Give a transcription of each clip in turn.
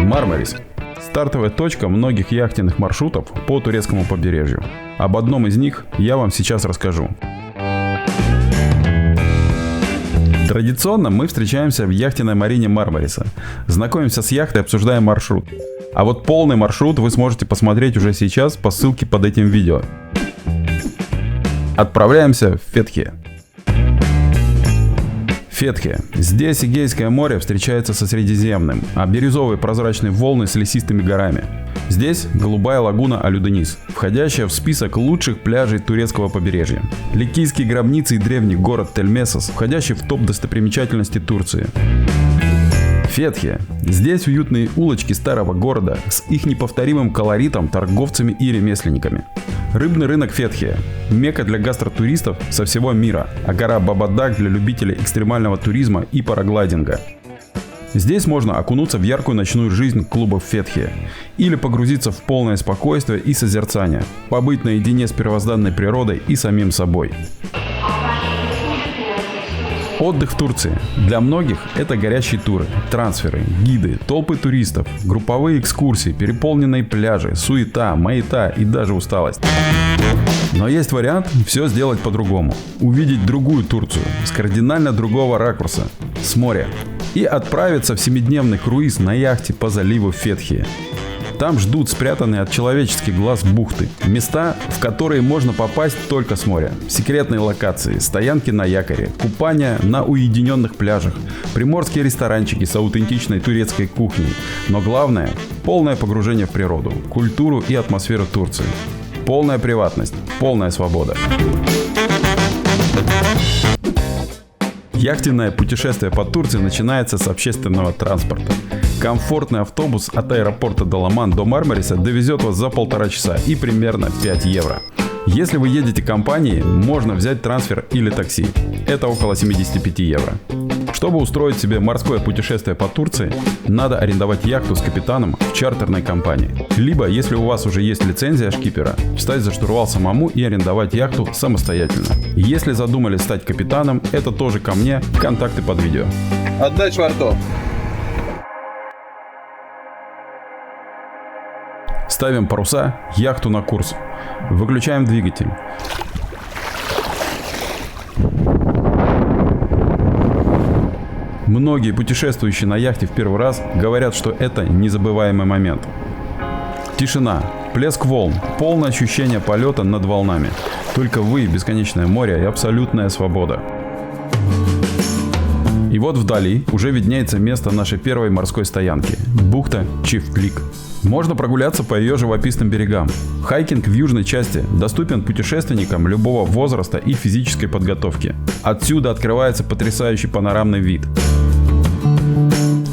Мармарис – стартовая точка многих яхтенных маршрутов по турецкому побережью. Об одном из них я вам сейчас расскажу. Традиционно мы встречаемся в яхтенной марине Мармариса, знакомимся с яхтой и обсуждаем маршрут. А вот полный маршрут вы сможете посмотреть уже сейчас по ссылке под этим видео. Отправляемся в Фетхе. Фетхе. Здесь Эгейское море встречается со Средиземным, а бирюзовые прозрачные волны с лесистыми горами. Здесь голубая лагуна Алюденис, входящая в список лучших пляжей турецкого побережья. Ликийские гробницы и древний город Тель-Месос, входящий в топ достопримечательностей Турции. Фетхе. Здесь уютные улочки старого города с их неповторимым колоритом, торговцами и ремесленниками. Рыбный рынок Фетхе. Мекка для гастротуристов со всего мира, а гора Бабадаг для любителей экстремального туризма и параглайдинга. Здесь можно окунуться в яркую ночную жизнь клубов Фетхе или погрузиться в полное спокойствие и созерцание, побыть наедине с первозданной природой и самим собой. Отдых в Турции. Для многих это горящие туры, трансферы, гиды, толпы туристов, групповые экскурсии, переполненные пляжи, суета, маята и даже усталость. Но есть вариант все сделать по-другому. Увидеть другую Турцию с кардинально другого ракурса, с моря. И отправиться в 7-дневный круиз на яхте по заливу Фетхе. Там ждут спрятанные от человеческих глаз бухты. Места, в которые можно попасть только с моря. Секретные локации, стоянки на якоре, купания на уединенных пляжах, приморские ресторанчики с аутентичной турецкой кухней. Но главное – полное погружение в природу, культуру и атмосферу Турции. Полная приватность, полная свобода. Яхтенное путешествие по Турции начинается с общественного транспорта. Комфортный автобус от аэропорта Даламан до Мармариса довезет вас за 1,5 часа и примерно 5 евро. Если вы едете компанией, можно взять трансфер или такси. Это около 75 евро. Чтобы устроить себе морское путешествие по Турции, надо арендовать яхту с капитаном в чартерной компании. Либо, если у вас уже есть лицензия шкипера, встать за штурвал самому и арендовать яхту самостоятельно. Если задумали стать капитаном, это тоже ко мне, контакты под видео. Отдать швартов. Ставим паруса, яхту на курс. Выключаем двигатель. Многие путешествующие на яхте в первый раз говорят, что это незабываемый момент. Тишина, плеск волн, полное ощущение полета над волнами. Только вы, бесконечное море и абсолютная свобода. И вот вдали уже виднеется место нашей первой морской стоянки – бухта Чифлик. Можно прогуляться по ее живописным берегам. Хайкинг в южной части доступен путешественникам любого возраста и физической подготовки. Отсюда открывается потрясающий панорамный вид.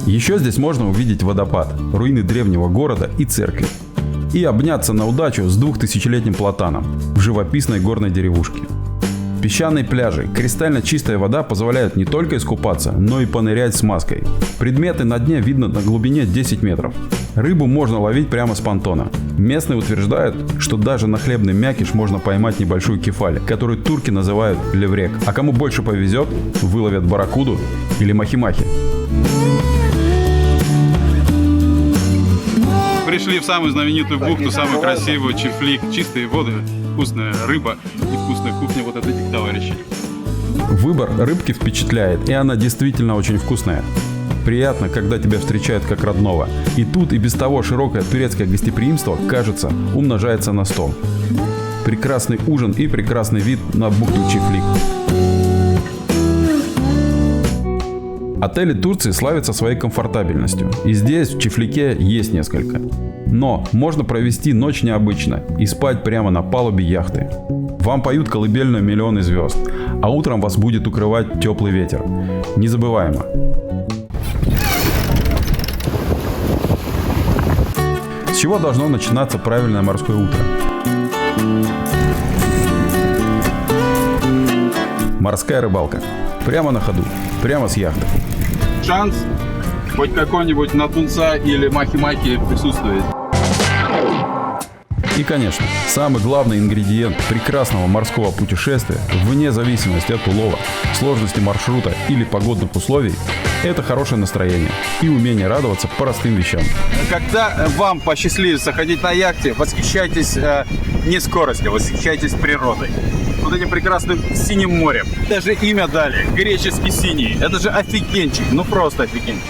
Еще здесь можно увидеть водопад, руины древнего города и церкви. И обняться на удачу с 2000-летним платаном в живописной горной деревушке. Песчаные пляжи, кристально чистая вода позволяет не только искупаться, но и понырять с маской. Предметы на дне видно на глубине 10 метров. Рыбу можно ловить прямо с понтона. Местные утверждают, что даже на хлебный мякиш можно поймать небольшую кефаль, которую турки называют леврек. А кому больше повезет, выловят барракуду или махи-махи. Пришли в самую знаменитую бухту, самую красивую, Чифлик. Чистые воды, вкусная рыба и вкусная кухня вот от этих товарищей. Выбор рыбки впечатляет, и она действительно очень вкусная. Приятно, когда тебя встречают как родного. И тут и без того широкое турецкое гостеприимство, кажется, умножается на 100. Прекрасный ужин и прекрасный вид на бухту Чифлик. Отели Турции славятся своей комфортабельностью, и здесь, в Чифлике, есть несколько. Но можно провести ночь необычно и спать прямо на палубе яхты. Вам поют колыбельную миллионы звезд, а утром вас будет укрывать теплый ветер. Незабываемо. С чего должно начинаться правильное морское утро? Морская рыбалка. Прямо на ходу, прямо с яхты. Шанс хоть какой-нибудь на тунца или махи-махи присутствует. И, конечно, самый главный ингредиент прекрасного морского путешествия, вне зависимости от улова, сложности маршрута или погодных условий, это хорошее настроение и умение радоваться простым вещам. Когда вам посчастливится ходить на яхте, восхищайтесь не скоростью, восхищайтесь природой. Вот этим прекрасным синим морем. Даже имя дали, греческий синий. Это же офигенчик, ну просто офигенчик.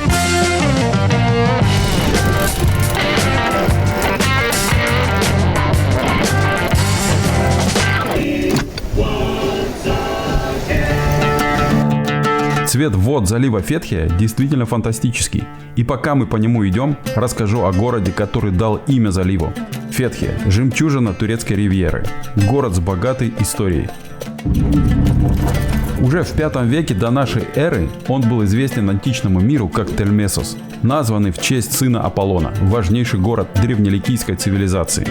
Цвет вод залива Фетхия действительно фантастический. И пока мы по нему идем, расскажу о городе, который дал имя заливу. Фетхия – жемчужина турецкой ривьеры. Город с богатой историей. Уже в V веке до нашей эры он был известен античному миру как Тельмесос, названный в честь сына Аполлона, важнейший город древнеликийской цивилизации.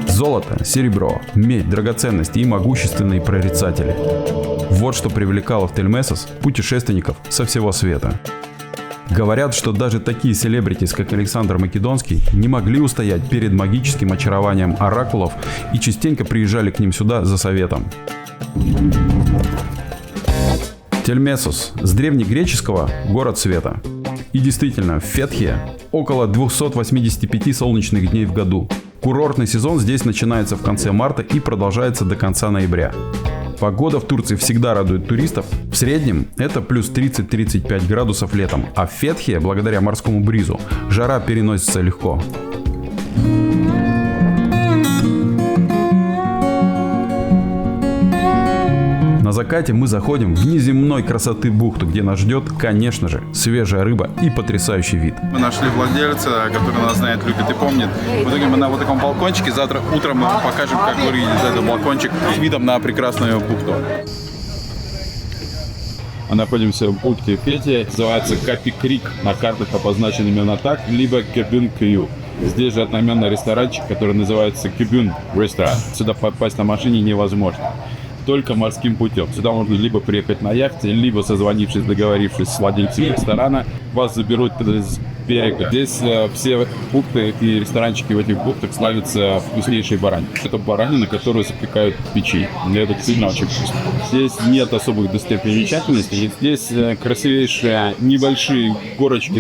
Золото, серебро, медь, драгоценности и могущественные прорицатели. Вот что привлекало в Тельмесос путешественников со всего света. Говорят, что даже такие селебритис, как Александр Македонский, не могли устоять перед магическим очарованием оракулов и частенько приезжали к ним сюда за советом. Тельмесос с древнегреческого «город света». И действительно, в Фетхие около 285 солнечных дней в году. Курортный сезон здесь начинается в конце марта и продолжается до конца ноября. Погода в Турции всегда радует туристов. В среднем это плюс 30-35 градусов летом, а в Фетхие, благодаря морскому бризу, жара переносится легко. На закате мы заходим в неземной красоты бухту, где нас ждет, конечно же, свежая рыба и потрясающий вид. Мы нашли владельца, который нас знает, любит и помнит. В итоге мы на вот таком балкончике. Завтра утром мы вам покажем, как выглядит этот балкончик с видом на прекрасную бухту. Мы находимся в бухте Фетхия. Называется Капи Крик. На картах обозначен именно так, либо Кебюн Кью. Здесь же одноименный ресторанчик, который называется Кебюн Ресторан. Сюда попасть на машине невозможно. Только морским путем. Сюда можно либо приехать на яхте, либо созвонившись, договорившись с владельцем ресторана, вас заберут с берега. Здесь все бухты и ресторанчики в этих бухтах славятся вкуснейшей бараниной. Это баранина, которую запекают в печи. И это действительно очень вкусно. Здесь нет особых достопримечательностей. Здесь красивейшие небольшие горочки,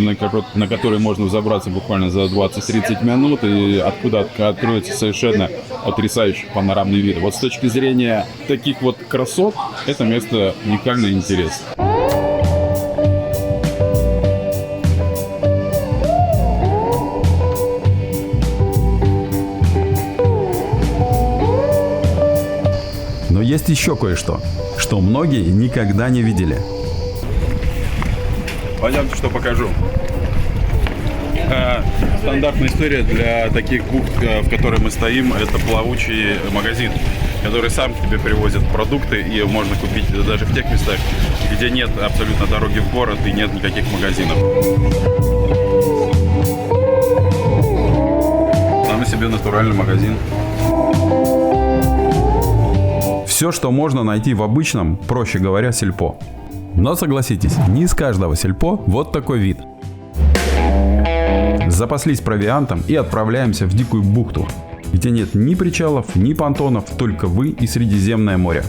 на которые можно взобраться буквально за 20-30 минут, и откуда откроется совершенно потрясающий панорамный вид. Вот с точки зрения таких вот красот, это место уникально интересно. Но есть еще кое-что, что многие никогда не видели. Пойдемте, что покажу. Стандартная история для таких бухт, в которой мы стоим, это плавучий магазин, который сам к тебе привозит продукты, и можно купить даже в тех местах, где нет абсолютно дороги в город и нет никаких магазинов. Там и себе натуральный магазин. Все, что можно найти в обычном, проще говоря, сельпо. Но согласитесь, не из каждого сельпо вот такой вид. Запаслись провиантом и отправляемся в дикую бухту, где нет ни причалов, ни понтонов, только вы и Средиземное море.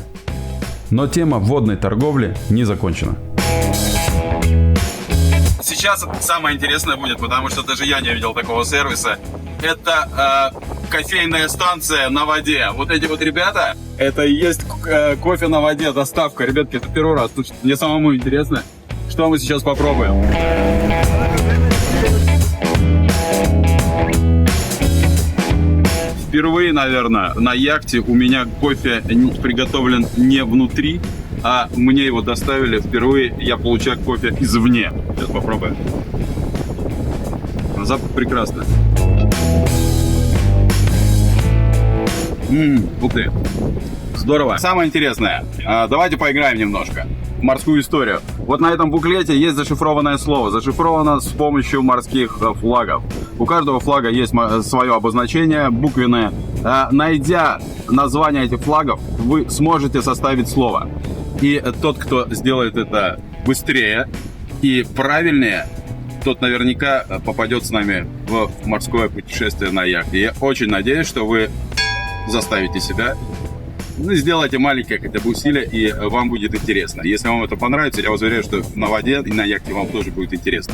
Но тема водной торговли не закончена. Сейчас самое интересное будет, потому что даже я не видел такого сервиса. Это кофейная станция на воде. Вот эти вот ребята, это и есть кофе на воде, доставка. Ребятки, это первый раз. Слушайте, мне самому интересно, что мы сейчас попробуем. Впервые, наверное, на яхте у меня кофе приготовлен не внутри, а мне его доставили впервые. Я получаю кофе извне. Сейчас попробуем. Запах прекрасный. Ух ты. Здорово. Самое интересное. Давайте поиграем немножко в морскую историю. Вот на этом буклете есть зашифрованное слово. Зашифровано с помощью морских флагов. У каждого флага есть свое обозначение буквенное. Найдя название этих флагов, вы сможете составить слово. И тот, кто сделает это быстрее и правильнее, тот наверняка попадет с нами в морское путешествие на яхте. Я очень надеюсь, что вы заставите себя, сделайте маленькое хотя бы усилие, и вам будет интересно. Если вам это понравится, я вас уверяю, что на воде и на яхте вам тоже будет интересно.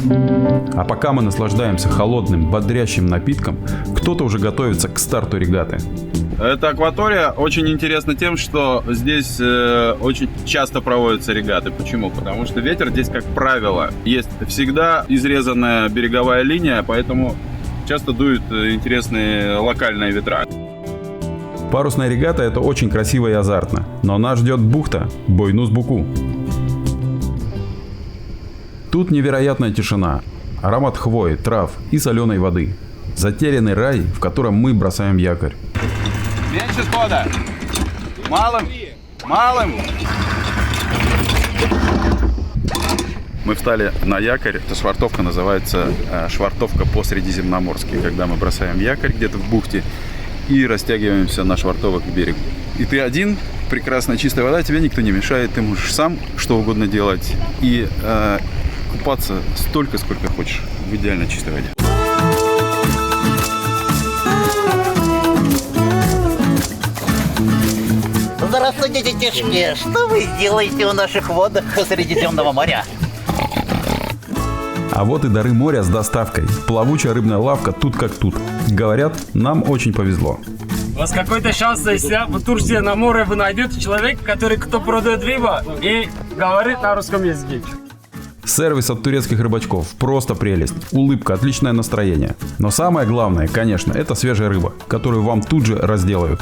А пока мы наслаждаемся холодным, бодрящим напитком, кто-то уже готовится к старту регаты. Эта акватория очень интересна тем, что здесь очень часто проводятся регаты. Почему? Потому что ветер здесь, как правило, есть всегда изрезанная береговая линия, поэтому часто дуют интересные локальные ветра. Парусная регата — это очень красиво и азартно, но нас ждет бухта Бойнус-Буку. Тут невероятная тишина, аромат хвои, трав и соленой воды. Затерянный рай, в котором мы бросаем якорь. Меньше схода! Малым! Малым! Мы встали на якорь. Эта швартовка называется швартовка по-средиземноморски, когда мы бросаем якорь где-то в бухте и растягиваемся на швартовок к берегу. И ты один, прекрасная чистая вода, тебе никто не мешает, ты можешь сам что угодно делать и купаться столько, сколько хочешь в идеально чистой воде. Здравствуйте, детишки! Что вы делаете в наших водах Средиземного моря? А вот и дары моря с доставкой. Плавучая рыбная лавка тут как тут. Говорят, нам очень повезло. У вас какой-то шанс, если в Турции на море вы найдете человека, кто продает рыбу и говорит на русском языке. Сервис от турецких рыбачков просто прелесть. Улыбка, отличное настроение. Но самое главное, конечно, это свежая рыба, которую вам тут же разделают.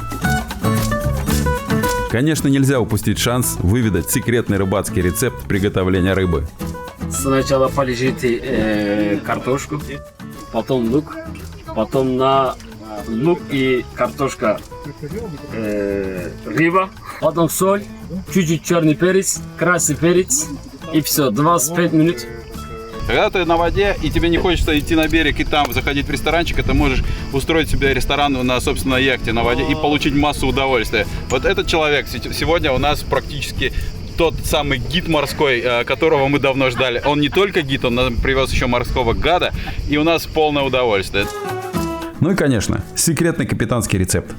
Конечно, нельзя упустить шанс выведать секретный рыбацкий рецепт приготовления рыбы. Сначала полежите картошку, потом лук, потом на лук и картошка рыба, потом соль, чуть-чуть черный перец, красный перец и все, 25 минут. Когда ты на воде и тебе не хочется идти на берег и там заходить в ресторанчик, ты можешь устроить себе ресторан на собственной яхте на воде и получить массу удовольствия. Вот этот человек сегодня у нас практически тот самый гид морской, которого мы давно ждали. Он не только гид, он нам привез еще морского гада, и у нас полное удовольствие. Ну и, конечно, секретный капитанский рецепт.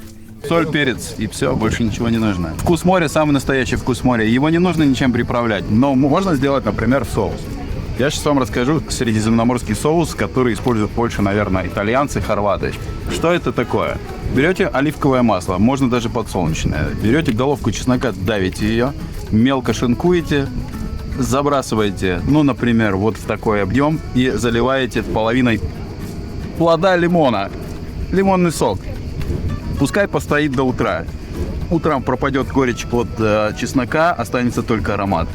Соль, перец и все, больше ничего не нужно. Вкус моря, самый настоящий вкус моря. Его не нужно ничем приправлять, но можно сделать, например, соус. Я сейчас вам расскажу средиземноморский соус, который используют больше, наверное, итальянцы, хорваты. Что это такое? Берете оливковое масло, можно даже подсолнечное. Берете головку чеснока, давите ее, мелко шинкуете, забрасываете, например, вот в такой объем и заливаете половиной плода лимона, лимонный сок. Пускай постоит до утра. Утром пропадет горечь от чеснока, останется только аромат.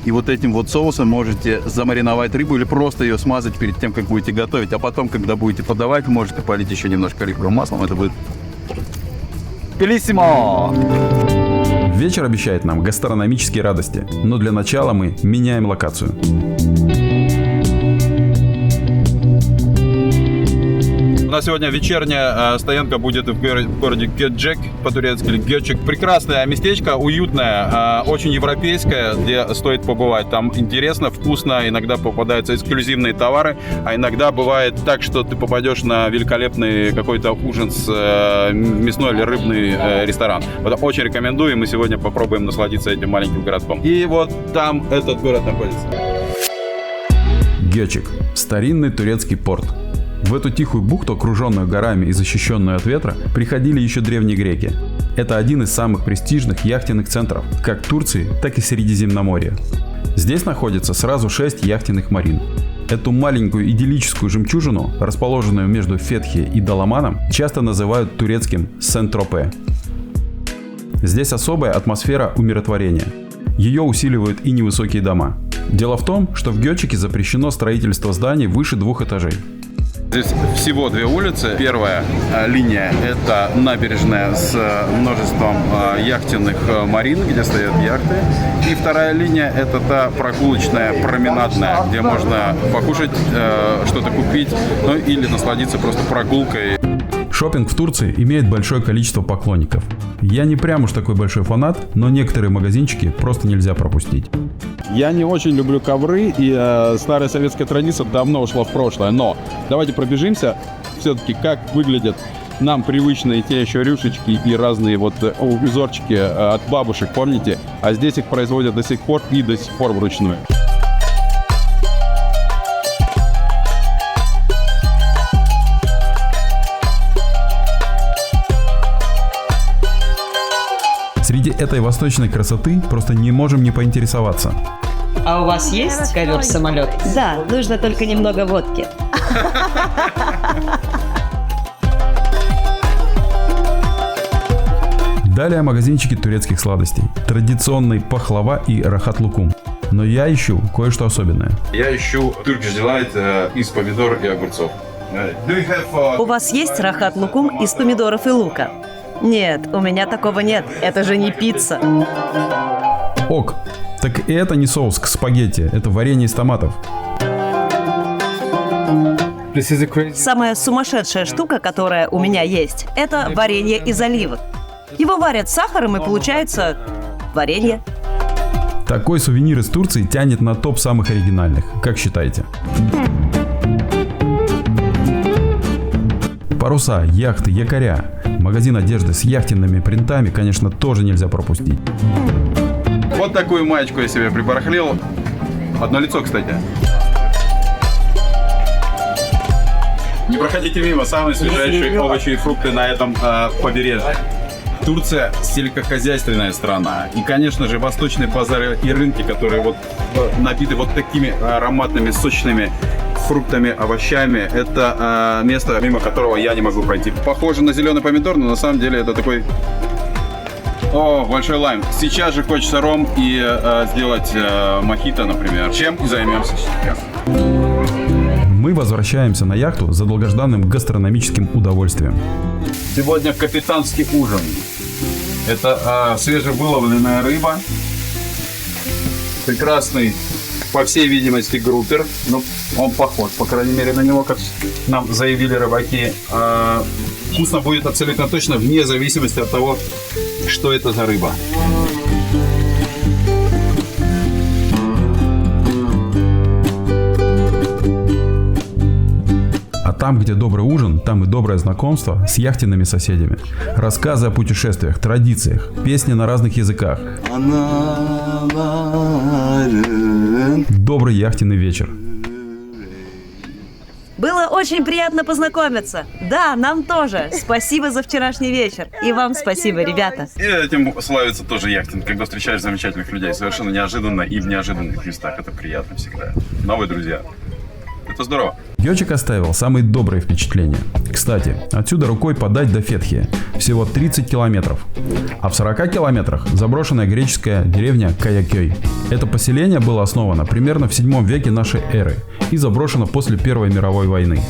И вот этим вот соусом можете замариновать рыбу или просто ее смазать перед тем, как будете готовить. А потом, когда будете подавать, можете полить еще немножко оливковым маслом. Это будет белиссимо! Вечер обещает нам гастрономические радости. Но для начала мы меняем локацию. У нас сегодня вечерняя стоянка будет в городе Гёкчек, по-турецки, или Гёкчек. Прекрасное местечко, уютное, очень европейское, где стоит побывать. Там интересно, вкусно, иногда попадаются эксклюзивные товары, а иногда бывает так, что ты попадешь на великолепный какой-то ужин с мясной или рыбный ресторан. Вот очень рекомендую, мы сегодня попробуем насладиться этим маленьким городком. И вот там этот город находится. Гёкчек – старинный турецкий порт. В эту тихую бухту, окруженную горами и защищенную от ветра, приходили еще древние греки. Это один из самых престижных яхтенных центров, как Турции, так и Средиземноморья. Здесь находится сразу 6 яхтенных марин. Эту маленькую идиллическую жемчужину, расположенную между Фетхи и Даламаном, часто называют турецким Сен-Тропе. Здесь особая атмосфера умиротворения. Ее усиливают и невысокие дома. Дело в том, что в Гёкчеке запрещено строительство зданий выше 2 этажей. Здесь всего 2 улицы. Первая линия – это набережная с множеством яхтенных марин, где стоят яхты. И вторая линия – это та прогулочная, променадная, где можно покушать, что-то купить, или насладиться просто прогулкой. Шопинг в Турции имеет большое количество поклонников. Я не прям уж такой большой фанат, но некоторые магазинчики просто нельзя пропустить. Я не очень люблю ковры, и старая советская традиция давно ушла в прошлое. Но давайте пробежимся все-таки, как выглядят нам привычные те еще рюшечки и разные вот узорчики от бабушек, помните? А здесь их производят до сих пор и до сих пор вручную. Среди этой восточной красоты просто не можем не поинтересоваться. А у вас есть ковер-самолет? Да, нужно только немного водки. Далее магазинчики турецких сладостей. Традиционный пахлава и рахат лукум. Но я ищу кое-что особенное. Я ищу Turkish Delight из помидор и огурцов. У вас есть рахат лукум из помидоров и лука? Нет, у меня такого нет. Это же не пицца. Ок. Так и это не соус к спагетти, это варенье из томатов. Самая сумасшедшая штука, которая у меня есть, это варенье из оливок. Его варят с сахаром и получается варенье. Такой сувенир из Турции тянет на топ самых оригинальных. Как считаете? Паруса, яхты, якоря. Магазин одежды с яхтенными принтами, конечно, тоже нельзя пропустить. Вот такую маечку я себе прибарахлил. Одно лицо, кстати. Не проходите мимо, самые свежайшие овощи и фрукты на этом побережье. Турция сельскохозяйственная страна. И, конечно же, восточные базары и рынки, которые вот набиты вот такими ароматными, сочными фруктами, овощами. Это место, мимо которого я не могу пройти. Похоже на зеленый помидор, но на самом деле это такой... О, большой лайм. Сейчас же хочется ром и сделать мохито, например. Чем и займемся сейчас. Мы возвращаемся на яхту за долгожданным гастрономическим удовольствием. Сегодня капитанский ужин. Это свежевыловленная рыба. Прекрасный, по всей видимости, группер. Ну, он похож, по крайней мере, на него, как нам заявили рыбаки. Вкусно будет абсолютно точно, вне зависимости от того, что это за рыба. А там, где добрый ужин, там и доброе знакомство с яхтенными соседями. Рассказы о путешествиях, традициях, песни на разных языках. Добрый яхтенный вечер. Было очень приятно познакомиться. Да, нам тоже. Спасибо за вчерашний вечер. И вам спасибо, ребята. И этим славится тоже яхтинг, когда встречаешь замечательных людей. Совершенно неожиданно и в неожиданных местах. Это приятно всегда. Новые друзья. Это здорово. Гёчик оставил самые добрые впечатления. Кстати, отсюда рукой подать до Фетхи. Всего 30 километров. А в 40 километрах заброшенная греческая деревня Каякёй. Это поселение было основано примерно в 7 веке нашей эры и заброшено после Первой мировой войны.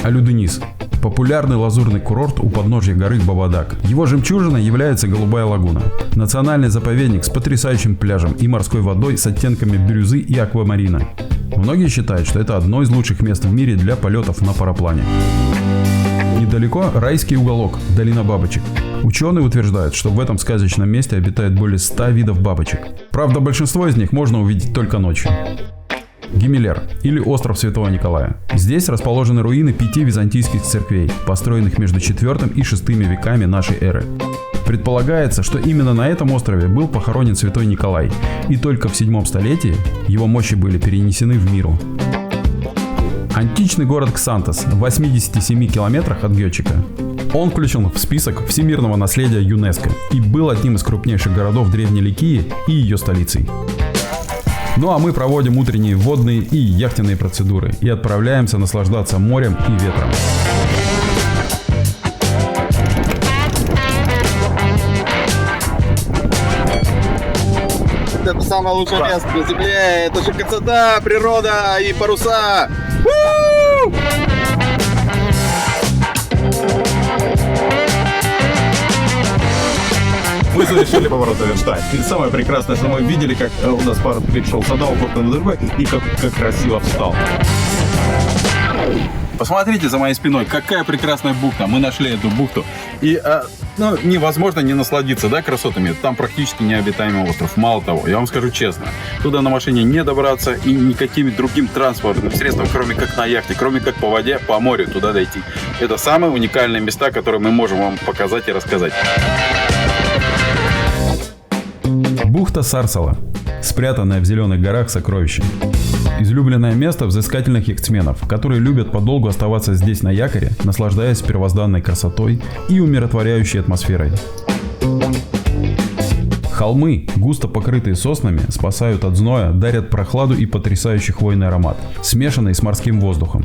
Алюденис – популярный лазурный курорт у подножья горы Бабадак. Его жемчужиной является Голубая лагуна. Национальный заповедник с потрясающим пляжем и морской водой с оттенками бирюзы и аквамарина. Многие считают, что это одно из лучших мест в мире для полетов на параплане. Недалеко райский уголок – долина бабочек. Ученые утверждают, что в этом сказочном месте обитает более 100 видов бабочек. Правда, большинство из них можно увидеть только ночью. Гимелер, или остров Святого Николая. Здесь расположены руины 5 византийских церквей, построенных между 4 и 6 веками нашей эры. Предполагается, что именно на этом острове был похоронен Святой Николай, и только в 7 столетии его мощи были перенесены в Миру. Античный город Ксантос в 87 километрах от Гёчика. Он включен в список всемирного наследия ЮНЕСКО и был одним из крупнейших городов Древней Ликии и ее столицей. Ну а мы проводим утренние водные и яхтенные процедуры и отправляемся наслаждаться морем и ветром. Это самое лучшее место на земле. Это же красота, природа и паруса. Мы совершили поворот Эверштайн. И самое прекрасное, что мы видели, как у нас паром перешел с одного борта на другой и как красиво встал. Посмотрите за моей спиной, какая прекрасная бухта. Мы нашли эту бухту. И невозможно не насладиться, да, красотами. Там практически необитаемый остров. Мало того, я вам скажу честно, туда на машине не добраться и никакими другим транспортным средством, кроме как на яхте, кроме как по воде, по морю туда дойти. Это самые уникальные места, которые мы можем вам показать и рассказать. Бухта Сарсала. Спрятанное в зеленых горах сокровище. Излюбленное место взыскательных яхтсменов, которые любят подолгу оставаться здесь на якоре, наслаждаясь первозданной красотой и умиротворяющей атмосферой. Холмы, густо покрытые соснами, спасают от зноя, дарят прохладу и потрясающий хвойный аромат, смешанный с морским воздухом.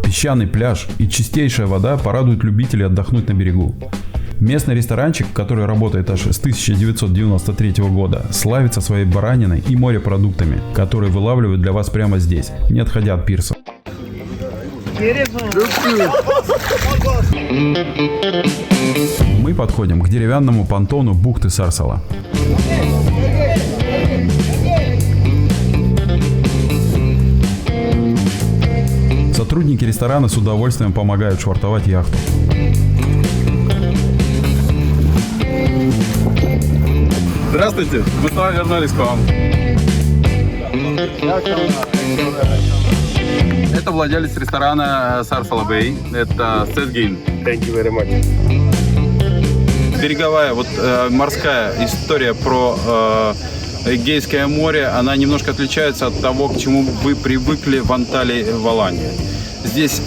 Песчаный пляж и чистейшая вода порадуют любителей отдохнуть на берегу. Местный ресторанчик, который работает аж с 1993 года, славится своей бараниной и морепродуктами, которые вылавливают для вас прямо здесь, не отходя от пирса. Мы подходим к деревянному понтону бухты Сарсала. Сотрудники ресторана с удовольствием помогают швартовать яхту. Здравствуйте, мы снова вернулись к вам. Это владелец ресторана Sarsala Bay, это Сетгин. Thank you very much. Береговая, морская история про Эгейское море, она немножко отличается от того, к чему вы привыкли в Анталии, в Алании. Здесь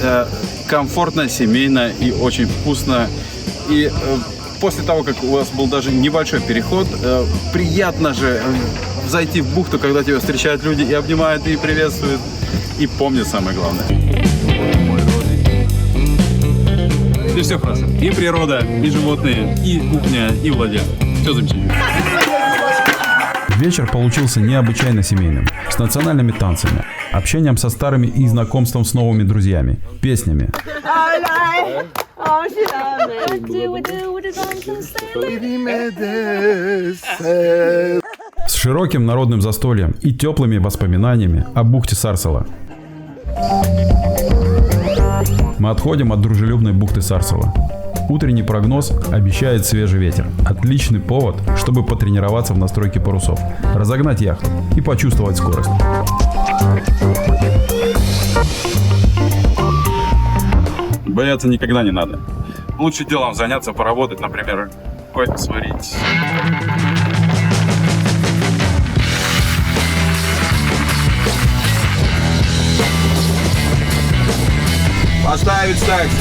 комфортно, семейно и очень вкусно. И после того, как у вас был даже небольшой переход, приятно же зайти в бухту, когда тебя встречают люди и обнимают, и приветствуют, и помнят самое главное. Здесь все хорошо. И природа, и животные, и кухня, и вода. Все замечательно. Вечер получился необычайно семейным, с национальными танцами, общением со старыми и знакомством с новыми друзьями, песнями. С широким народным застольем и теплыми воспоминаниями о бухте Сарсала. Мы отходим от дружелюбной бухты Сарсала. Утренний прогноз обещает свежий ветер. Отличный повод, чтобы потренироваться в настройке парусов, разогнать яхту и почувствовать скорость. Бояться никогда не надо. Лучше делом заняться, поработать, например, кофе сварить. Поставить такси.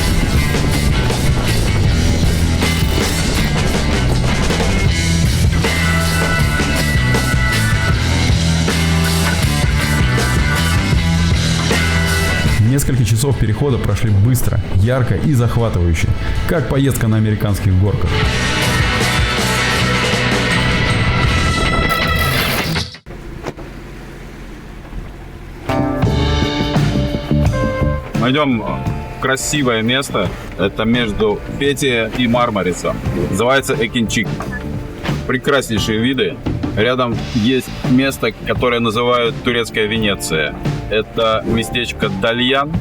Несколько часов перехода прошли быстро, ярко и захватывающе, как поездка на американских горках. Мы идем в красивое место, это между Фетия и Мармарисом, называется Экинчик. Прекраснейшие виды. Рядом есть место, которое называют Турецкая Венеция. Это местечко Дальян,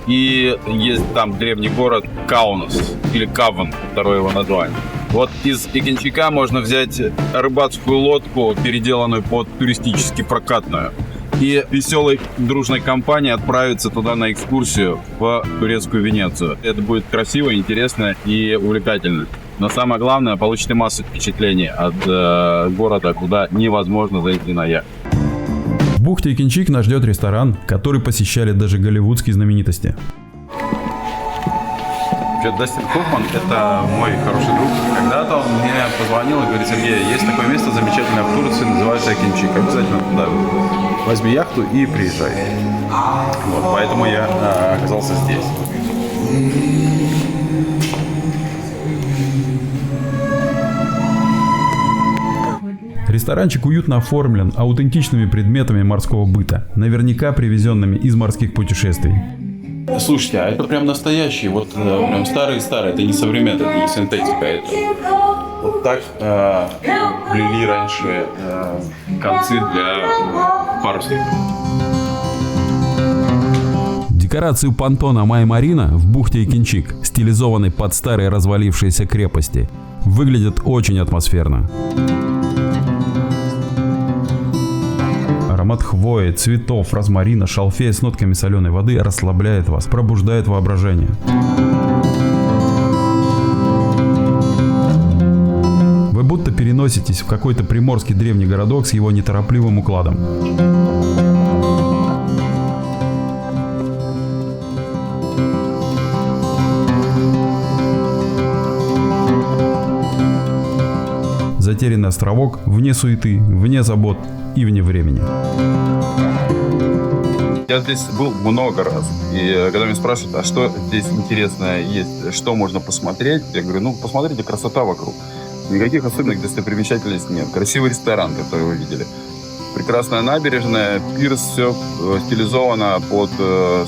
и есть там древний город Каунас, или Каван, второе его название. Вот из Экинчика можно взять рыбацкую лодку, переделанную под туристически прокатную, и веселой дружной компанией отправиться туда на экскурсию в Турецкую Венецию. Это будет красиво, интересно и увлекательно. Но самое главное, получите массу впечатлений от города, куда невозможно зайти на яхте. В бухте Экинчик нас ждет ресторан, который посещали даже голливудские знаменитости. Дастин Хоффман – это мой хороший друг. Когда-то он мне позвонил и говорит: Сергей, есть такое место замечательное в Турции, называется Экинчик. Обязательно туда возьми яхту и приезжай. Вот, поэтому я оказался здесь. Ресторанчик уютно оформлен аутентичными предметами морского быта, наверняка привезенными из морских путешествий. Слушайте, а это прям настоящие, вот прям старые-старые, это не современные, это не синтетика, это вот так плели раньше концы для парусников. Декорации понтона Май-Марина в бухте Икенчик, стилизованной под старые развалившиеся крепости, выглядят очень атмосферно. Аромат хвои, цветов, розмарина, шалфея с нотками соленой воды расслабляет вас, пробуждает воображение. Вы будто переноситесь в какой-то приморский древний городок с его неторопливым укладом. Затерянный островок вне суеты, вне забот и вне времени. Я здесь был много раз, и когда меня спрашивают, а что здесь интересное есть, что можно посмотреть, я говорю, посмотрите, красота вокруг. Никаких особенных достопримечательностей нет. Красивый ресторан, который вы видели. Прекрасная набережная, пирс, все стилизовано под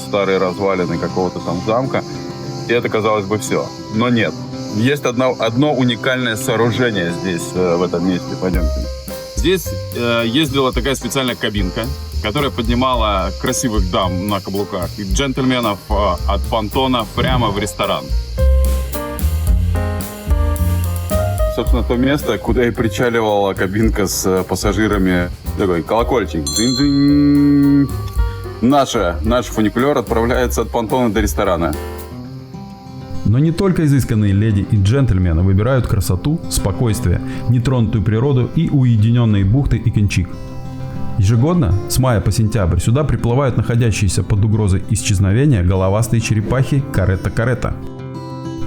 старые развалины какого-то там замка. И это, казалось бы, все. Но нет. Есть одно уникальное сооружение здесь, в этом месте. Пойдемте. Здесь ездила такая специальная кабинка, которая поднимала красивых дам на каблуках и джентльменов от понтона прямо в ресторан. Собственно, то место, куда и причаливала кабинка с пассажирами. Такой колокольчик. Дынь-дынь. Наш фуникулер отправляется от понтона до ресторана. Но не только изысканные леди и джентльмены выбирают красоту, спокойствие, нетронутую природу и уединенные бухты Икенчик. Ежегодно, с мая по сентябрь, сюда приплывают находящиеся под угрозой исчезновения головастые черепахи карета-карета.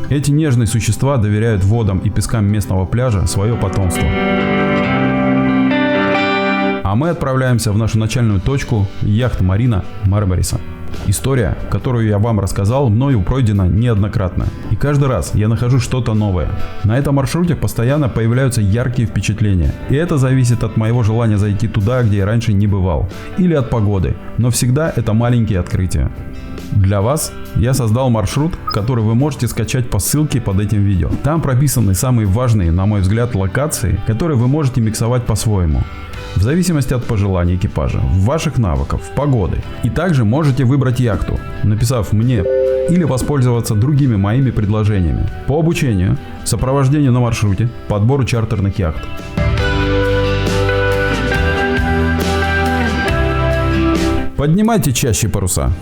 Эти нежные существа доверяют водам и пескам местного пляжа свое потомство. А мы отправляемся в нашу начальную точку – яхта-марина Марбариса. История, которую я вам рассказал, мною пройдена неоднократно. И каждый раз я нахожу что-то новое. На этом маршруте постоянно появляются яркие впечатления. И это зависит от моего желания зайти туда, где я раньше не бывал. Или от погоды. Но всегда это маленькие открытия. Для вас я создал маршрут, который вы можете скачать по ссылке под этим видео. Там прописаны самые важные, на мой взгляд, локации, которые вы можете миксовать по-своему. В зависимости от пожеланий экипажа, ваших навыков, погоды. И также можете выбрать яхту, написав мне или воспользоваться другими моими предложениями по обучению, сопровождению на маршруте, подбору чартерных яхт. Поднимайте чаще паруса.